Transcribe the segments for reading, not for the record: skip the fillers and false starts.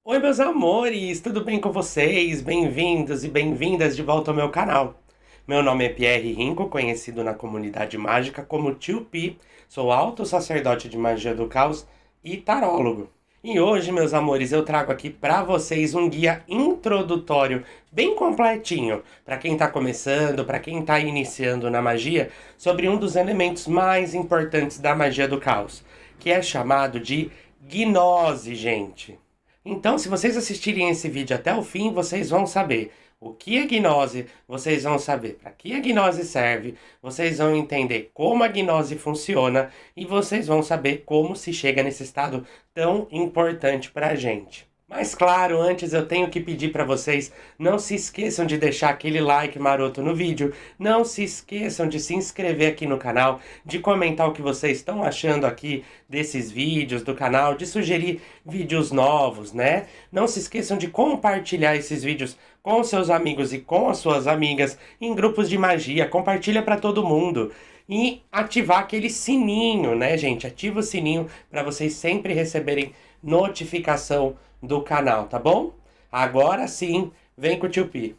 Oi, meus amores, tudo bem com vocês? Bem-vindos e bem-vindas de volta ao meu canal. Meu nome é Pierre Rinco, conhecido na comunidade mágica como Tio Pi. Sou alto sacerdote de magia do caos e tarólogo. E hoje, meus amores, eu trago aqui para vocês um guia introdutório bem completinho para quem está começando, para quem está iniciando na magia, sobre um dos elementos mais importantes da magia do caos, que é chamado de gnose, gente. Então, se vocês assistirem esse vídeo até o fim, vocês vão saber o que é gnose, vocês vão saber para que a gnose serve, vocês vão entender como a gnose funciona e vocês vão saber como se chega nesse estado tão importante para a gente. Mas claro, antes eu tenho que pedir para vocês, não se esqueçam de deixar aquele like maroto no vídeo, não se esqueçam de se inscrever aqui no canal, de comentar o que vocês estão achando aqui desses vídeos do canal, de sugerir vídeos novos, né? Não se esqueçam de compartilhar esses vídeos com seus amigos e com as suas amigas em grupos de magia, compartilha para todo mundo. E ativar aquele sininho, né, gente? Ativa o sininho para vocês sempre receberem notificação do canal, tá bom? Agora sim, vem com o Tio Pi.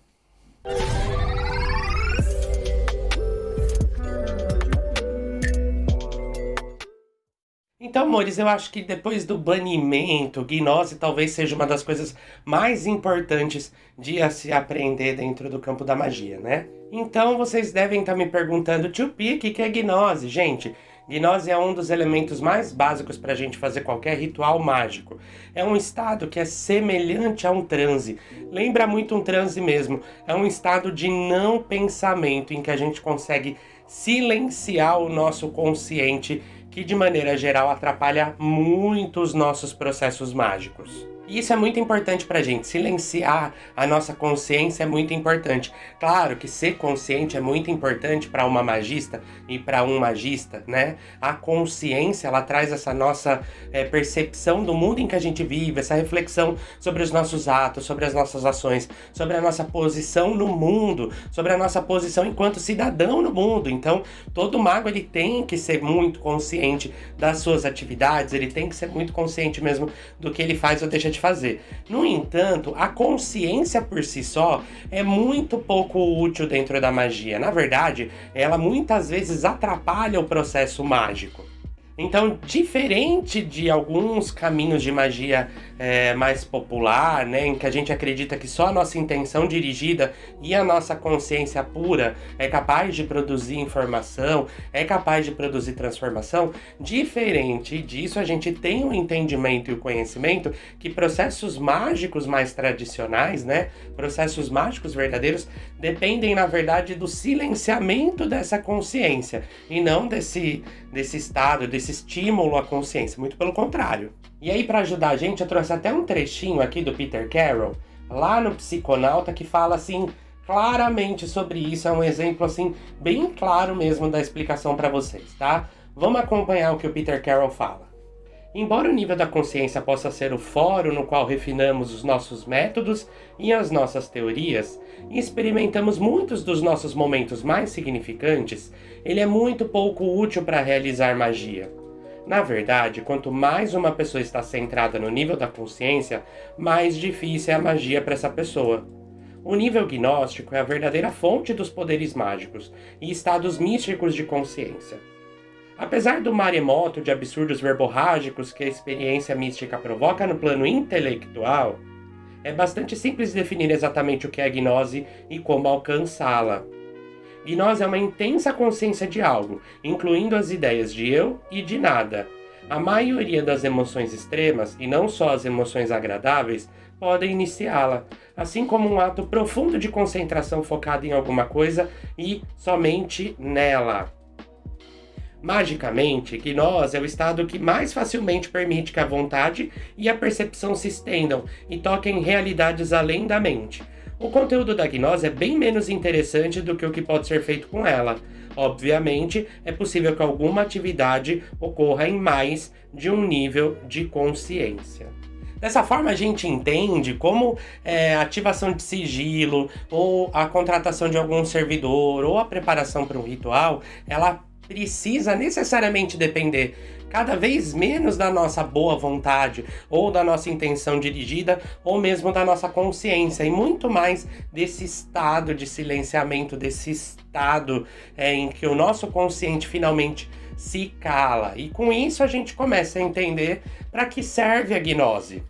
Então, amores, eu acho que depois do banimento, gnose talvez seja uma das coisas mais importantes de se aprender dentro do campo da magia, né? Então, vocês devem estar me perguntando, Tio Pi, o que é gnose? Gente, gnose é um dos elementos mais básicos para a gente fazer qualquer ritual mágico. É um estado que é semelhante a um transe. Lembra muito um transe mesmo. É um estado de não pensamento em que a gente consegue silenciar o nosso consciente, que de maneira geral atrapalha muito os nossos processos mágicos. E isso é muito importante pra gente, silenciar a nossa consciência é muito importante. Claro que ser consciente é muito importante para uma magista e para um magista, né? A consciência, ela traz essa nossa percepção do mundo em que a gente vive, essa reflexão sobre os nossos atos, sobre as nossas ações, sobre a nossa posição no mundo, sobre a nossa posição enquanto cidadão no mundo. Então, todo mago, ele tem que ser muito consciente das suas atividades, ele tem que ser muito consciente mesmo do que ele faz ou deixa de fazer. No entanto, a consciência por si só é muito pouco útil dentro da magia. Na verdade, ela muitas vezes atrapalha o processo mágico. Então, diferente de alguns caminhos de magia mais popular, né, em que a gente acredita que só a nossa intenção dirigida e a nossa consciência pura é capaz de produzir informação, é capaz de produzir transformação, diferente disso, a gente tem o entendimento e o conhecimento que processos mágicos mais tradicionais, né, processos mágicos verdadeiros, dependem, na verdade, do silenciamento dessa consciência e não desse estado, desse estímulo à consciência, muito pelo contrário. E aí, para ajudar a gente, eu trouxe até um trechinho aqui do Peter Carroll, lá no Psiconauta, que fala assim claramente sobre isso. É um exemplo assim bem claro mesmo da explicação para vocês, tá? Vamos acompanhar o que o Peter Carroll fala. Embora o nível da consciência possa ser o fórum no qual refinamos os nossos métodos e as nossas teorias, e experimentamos muitos dos nossos momentos mais significantes, ele é muito pouco útil para realizar magia. Na verdade, quanto mais uma pessoa está centrada no nível da consciência, mais difícil é a magia para essa pessoa. O nível gnóstico é a verdadeira fonte dos poderes mágicos e estados místicos de consciência. Apesar do maremoto de absurdos verborrágicos que a experiência mística provoca no plano intelectual, é bastante simples definir exatamente o que é a gnose e como alcançá-la. Gnose é uma intensa consciência de algo, incluindo as ideias de eu e de nada. A maioria das emoções extremas, e não só as emoções agradáveis, podem iniciá-la, assim como um ato profundo de concentração focada em alguma coisa e somente nela. Magicamente, gnose é o estado que mais facilmente permite que a vontade e a percepção se estendam e toquem realidades além da mente. O conteúdo da gnose é bem menos interessante do que o que pode ser feito com ela. Obviamente, é possível que alguma atividade ocorra em mais de um nível de consciência. Dessa forma, a gente entende como a ativação de sigilo, ou a contratação de algum servidor, ou a preparação para um ritual, ela precisa necessariamente depender cada vez menos da nossa boa vontade, ou da nossa intenção dirigida, ou mesmo da nossa consciência, e muito mais desse estado de silenciamento, desse estado em que o nosso consciente finalmente se cala. E com isso a gente começa a entender para que serve a gnose.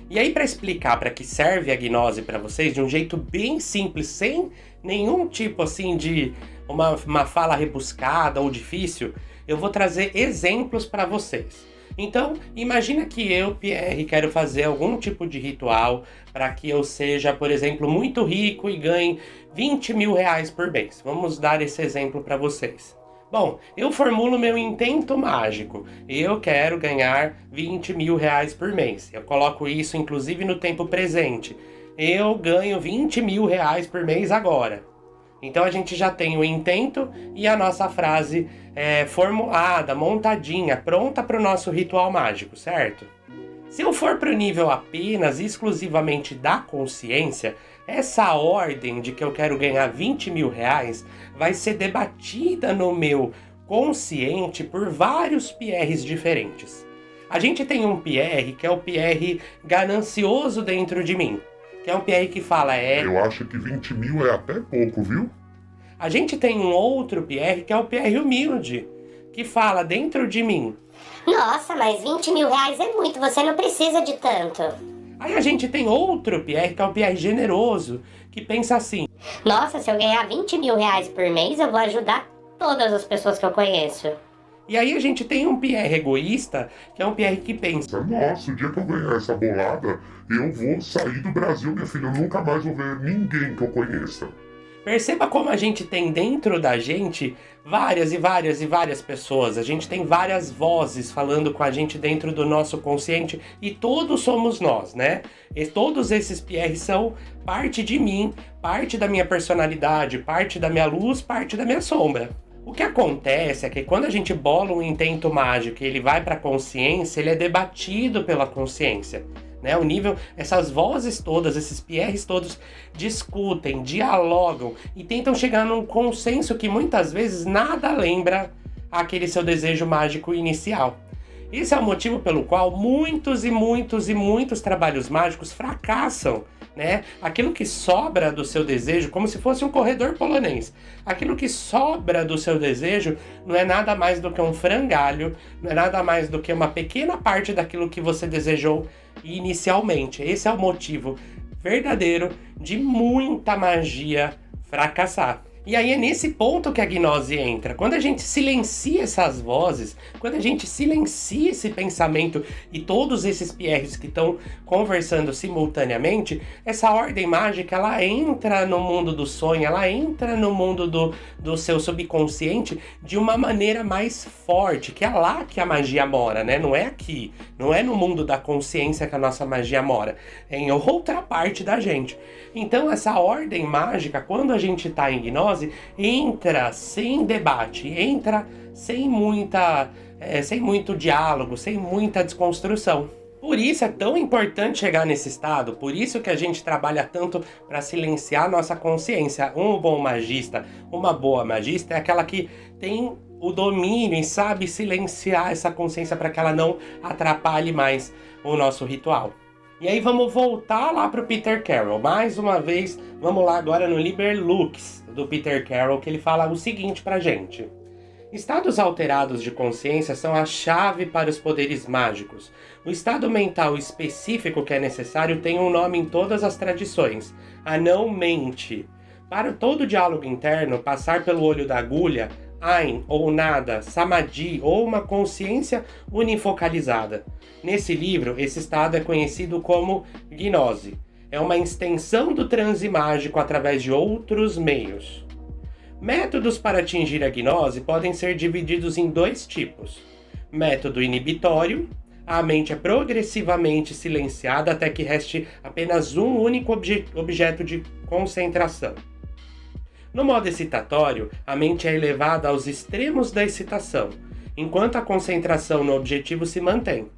E aí, para explicar para que serve a gnose para vocês, de um jeito bem simples, sem nenhum tipo assim de uma fala rebuscada ou difícil, eu vou trazer exemplos para vocês. Então, imagina que eu, Pierre, quero fazer algum tipo de ritual para que eu seja, por exemplo, muito rico e ganhe 20 mil reais por mês. Vamos dar esse exemplo para vocês. Bom, eu formulo meu intento mágico. Eu quero ganhar 20 mil reais por mês. Eu coloco isso, inclusive, no tempo presente. Eu ganho 20 mil reais por mês agora. Então a gente já tem o intento e a nossa frase formulada, montadinha, pronta para o nosso ritual mágico, certo? Se eu for para o nível apenas, exclusivamente da consciência, essa ordem de que eu quero ganhar 20 mil reais vai ser debatida no meu consciente por vários Pierres diferentes. A gente tem um Pierre que é o Pierre ganancioso dentro de mim, que é um Pierre que fala Eu acho que 20 mil é até pouco, viu? A gente tem um outro Pierre que é o Pierre humilde, que fala dentro de mim. Nossa, mas 20 mil reais é muito, você não precisa de tanto. Aí a gente tem outro Pierre, que é o Pierre generoso, que pensa assim. Nossa, se eu ganhar 20 mil reais por mês, eu vou ajudar todas as pessoas que eu conheço. E aí a gente tem um Pierre egoísta, que é um Pierre que pensa. Nossa, o dia que eu ganhar essa bolada, eu vou sair do Brasil, minha filha. Eu nunca mais vou ver ninguém que eu conheça. Perceba como a gente tem dentro da gente várias e várias e várias pessoas. A gente tem várias vozes falando com a gente dentro do nosso consciente e todos somos nós, né? E todos esses Pierres são parte de mim, parte da minha personalidade, parte da minha luz, parte da minha sombra. O que acontece é que quando a gente bola um intento mágico e ele vai para a consciência, ele é debatido pela consciência. Né, o nível, essas vozes todas, esses Pierres todos discutem, dialogam e tentam chegar num consenso que muitas vezes nada lembra aquele seu desejo mágico inicial. Esse é o motivo pelo qual muitos e muitos e muitos trabalhos mágicos fracassam, né? Aquilo que sobra do seu desejo, como se fosse um corredor polonês, aquilo que sobra do seu desejo não é nada mais do que um frangalho, não é nada mais do que uma pequena parte daquilo que você desejou inicialmente. Esse é o motivo verdadeiro de muita magia fracassar. E aí é nesse ponto que a gnose entra. Quando a gente silencia essas vozes, quando a gente silencia esse pensamento e todos esses Pierres que estão conversando simultaneamente, essa ordem mágica, ela entra no mundo do sonho, ela entra no mundo do seu subconsciente de uma maneira mais forte, que é lá que a magia mora, né? Não é aqui, não é no mundo da consciência que a nossa magia mora, é em outra parte da gente. Então essa ordem mágica, quando a gente está em gnose, entra sem debate, entra sem muito diálogo, sem muita desconstrução. Por isso é tão importante chegar nesse estado, por isso que a gente trabalha tanto para silenciar nossa consciência. Um bom magista, uma boa magista é aquela que tem o domínio e sabe silenciar essa consciência para que ela não atrapalhe mais o nosso ritual. E aí vamos voltar lá para o Peter Carroll. Mais uma vez, vamos lá agora no Liber Lux do Peter Carroll, que ele fala o seguinte pra gente. Estados alterados de consciência são a chave para os poderes mágicos. O estado mental específico que é necessário tem um nome em todas as tradições, a não-mente. Para todo diálogo interno, passar pelo olho da agulha, Ain ou nada, Samadhi ou uma consciência unifocalizada. Nesse livro, esse estado é conhecido como gnose. É uma extensão do transe mágico através de outros meios. Métodos para atingir a gnose podem ser divididos em dois tipos. Método inibitório. A mente é progressivamente silenciada até que reste apenas um único objeto de concentração. No modo excitatório, a mente é elevada aos extremos da excitação, enquanto a concentração no objetivo se mantém.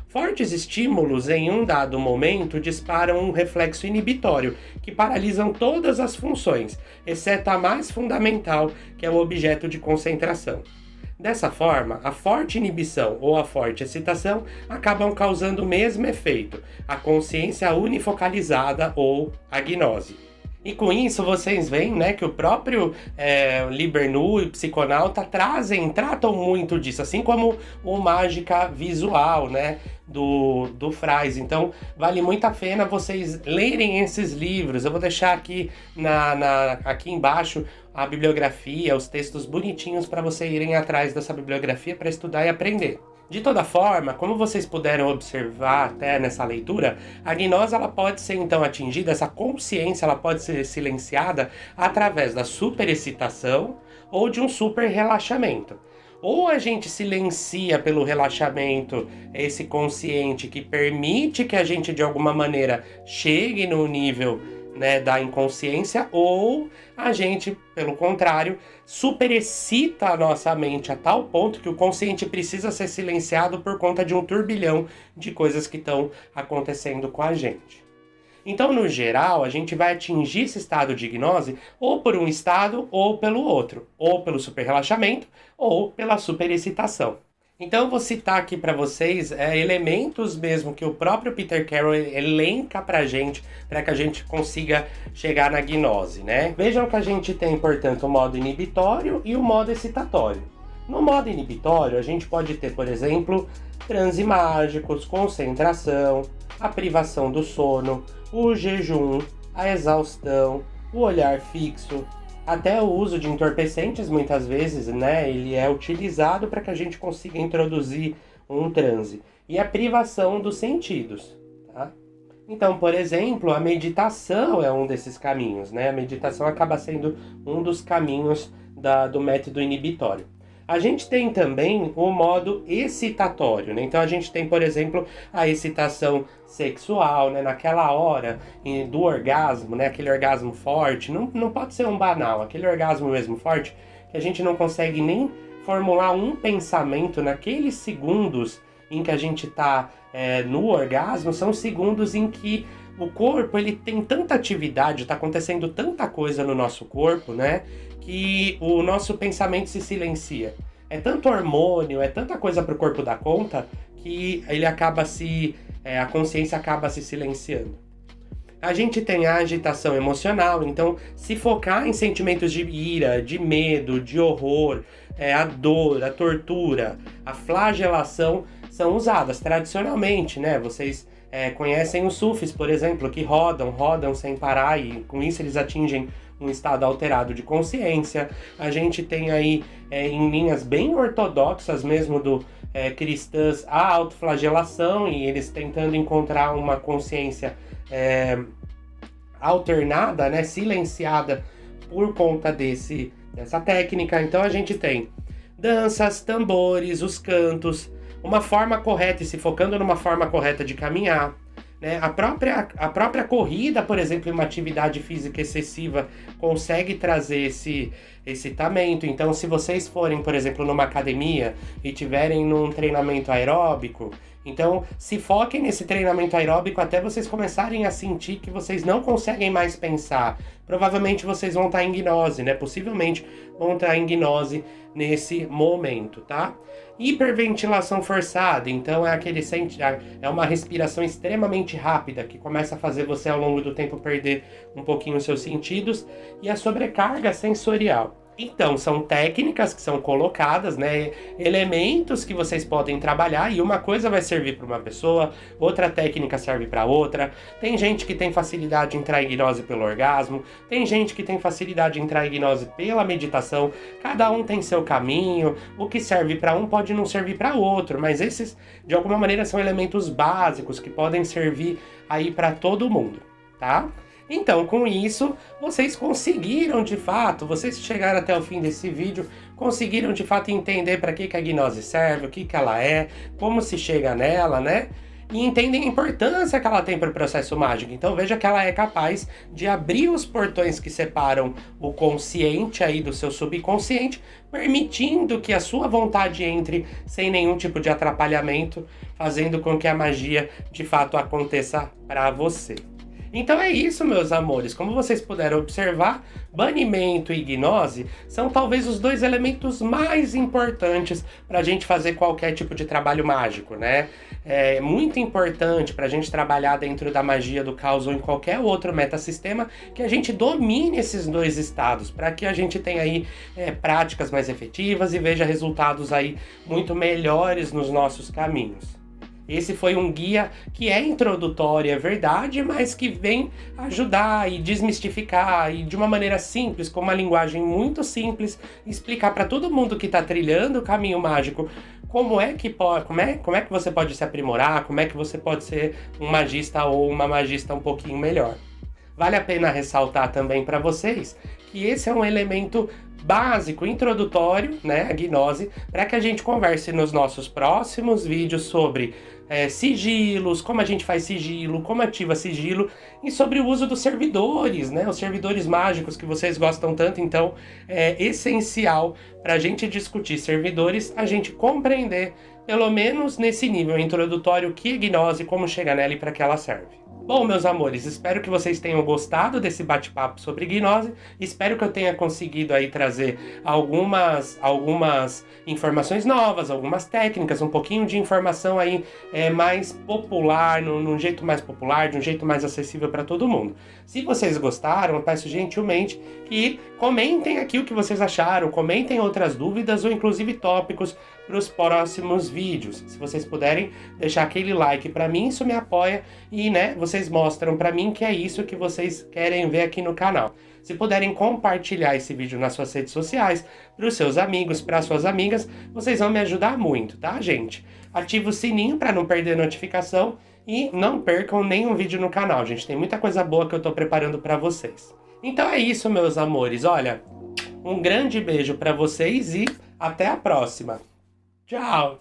Fortes estímulos em um dado momento disparam um reflexo inibitório, que paralisam todas as funções, exceto a mais fundamental, que é o objeto de concentração. Dessa forma, a forte inibição ou a forte excitação acabam causando o mesmo efeito, a consciência unifocalizada ou a gnose. E com isso vocês veem, né, que o próprio Libernu e Psiconauta tratam muito disso, assim como o Mágica Visual, né, do Fries. Então vale muito a pena vocês lerem esses livros. Eu vou deixar aqui, aqui embaixo a bibliografia, os textos bonitinhos para vocês irem atrás dessa bibliografia para estudar e aprender. De toda forma, como vocês puderam observar até nessa leitura, a gnose ela pode ser então atingida, essa consciência ela pode ser silenciada através da superexcitação ou de um super relaxamento. Ou a gente silencia pelo relaxamento esse consciente que permite que a gente de alguma maneira chegue no nível, né, da inconsciência, ou a gente, pelo contrário, superexcita a nossa mente a tal ponto que o consciente precisa ser silenciado por conta de um turbilhão de coisas que estão acontecendo com a gente. Então, no geral, a gente vai atingir esse estado de gnose ou por um estado ou pelo outro, ou pelo superrelaxamento ou pela superexcitação. Então eu vou citar aqui para vocês elementos mesmo que o próprio Peter Carroll elenca pra gente, para que a gente consiga chegar na gnose, né? Vejam que a gente tem, portanto, o modo inibitório e o modo excitatório. No modo inibitório, a gente pode ter, por exemplo, transe mágicos, concentração, a privação do sono, o jejum, a exaustão, o olhar fixo. Até o uso de entorpecentes, muitas vezes, né, ele é utilizado para que a gente consiga introduzir um transe. E a privação dos sentidos, tá? Então, por exemplo, a meditação é um desses caminhos, né? A meditação acaba sendo um dos caminhos do método inibitório. A gente tem também o modo excitatório, né? Então a gente tem, por exemplo, a excitação sexual, né? Naquela hora do orgasmo, né? Aquele orgasmo forte, não pode ser um banal, aquele orgasmo mesmo forte, que a gente não consegue nem formular um pensamento naqueles segundos em que a gente está no orgasmo, são segundos em que o corpo ele tem tanta atividade, está acontecendo tanta coisa no nosso corpo, né? Que o nosso pensamento se silencia. É tanto hormônio, é tanta coisa para o corpo dar conta, que ele acaba a consciência acaba se silenciando. A gente tem a agitação emocional, então se focar em sentimentos de ira, de medo, de horror, a dor, a tortura, a flagelação são usadas tradicionalmente, né? Vocês conhecem os sufis, por exemplo, que rodam sem parar e com isso eles atingem um estado alterado de consciência. A gente tem aí em linhas bem ortodoxas mesmo cristãs a autoflagelação e eles tentando encontrar uma consciência alternada, né, silenciada por conta dessa técnica. Então a gente tem danças, tambores, os cantos, uma forma correta e se focando numa forma correta de caminhar, né? A própria corrida, por exemplo, em uma atividade física excessiva, consegue trazer esse excitamento. Então, se vocês forem, por exemplo, numa academia e tiverem num treinamento aeróbico, então se foquem nesse treinamento aeróbico até vocês começarem a sentir que vocês não conseguem mais pensar. Provavelmente vocês vão estar em gnose, né? Possivelmente vão estar em gnose nesse momento, tá? Hiperventilação forçada, então é uma respiração extremamente rápida que começa a fazer você ao longo do tempo perder um pouquinho os seus sentidos, e a sobrecarga sensorial. Então, são técnicas que são colocadas, né, elementos que vocês podem trabalhar, e uma coisa vai servir para uma pessoa, outra técnica serve para outra. Tem gente que tem facilidade em entrar em gnose pelo orgasmo, tem gente que tem facilidade em entrar em gnose pela meditação, cada um tem seu caminho, o que serve para um pode não servir para outro, mas esses, de alguma maneira, são elementos básicos que podem servir aí para todo mundo, tá? Então, com isso, vocês conseguiram de fato, vocês chegaram até o fim desse vídeo, conseguiram de fato entender para que a gnose serve, o que ela é, como se chega nela, né? E entendem a importância que ela tem para o processo mágico. Então veja que ela é capaz de abrir os portões que separam o consciente aí do seu subconsciente, permitindo que a sua vontade entre sem nenhum tipo de atrapalhamento, fazendo com que a magia de fato aconteça para você. Então é isso, meus amores. Como vocês puderam observar, banimento e gnose são talvez os dois elementos mais importantes para a gente fazer qualquer tipo de trabalho mágico, né? É muito importante para a gente trabalhar dentro da magia do caos ou em qualquer outro metasistema que a gente domine esses dois estados, para que a gente tenha aí práticas mais efetivas e veja resultados aí muito melhores nos nossos caminhos. Esse foi um guia que é introdutório, é verdade, mas que vem ajudar e desmistificar e de uma maneira simples, com uma linguagem muito simples, explicar para todo mundo que está trilhando o caminho mágico como é que você pode se aprimorar, como é que você pode ser um magista ou uma magista um pouquinho melhor. Vale a pena ressaltar também para vocês que esse é um elemento básico, introdutório, né, a gnose, para que a gente converse nos nossos próximos vídeos sobre sigilos, como a gente faz sigilo, como ativa sigilo e sobre o uso dos servidores, né, os servidores mágicos que vocês gostam tanto. Então é essencial para a gente discutir servidores, a gente compreender, pelo menos nesse nível introdutório, que é gnose, como chegar nela e para que ela serve. Bom, meus amores, espero que vocês tenham gostado desse bate-papo sobre gnose. Espero que eu tenha conseguido aí trazer algumas informações novas, algumas técnicas, um pouquinho de informação aí mais popular, num jeito mais popular, de um jeito mais acessível para todo mundo. Se vocês gostaram, eu peço gentilmente que comentem aqui o que vocês acharam, comentem outras dúvidas ou inclusive tópicos para os próximos vídeos. Se vocês puderem deixar aquele like para mim, isso me apoia e, né, vocês mostram para mim que é isso que vocês querem ver aqui no canal. Se puderem compartilhar esse vídeo nas suas redes sociais, para os seus amigos, para as suas amigas, vocês vão me ajudar muito, tá, gente? Ativa o sininho para não perder notificação e não percam nenhum vídeo no canal, gente. Tem muita coisa boa que eu tô preparando para vocês. Então é isso, meus amores. Olha, um grande beijo para vocês e até a próxima. Tchau!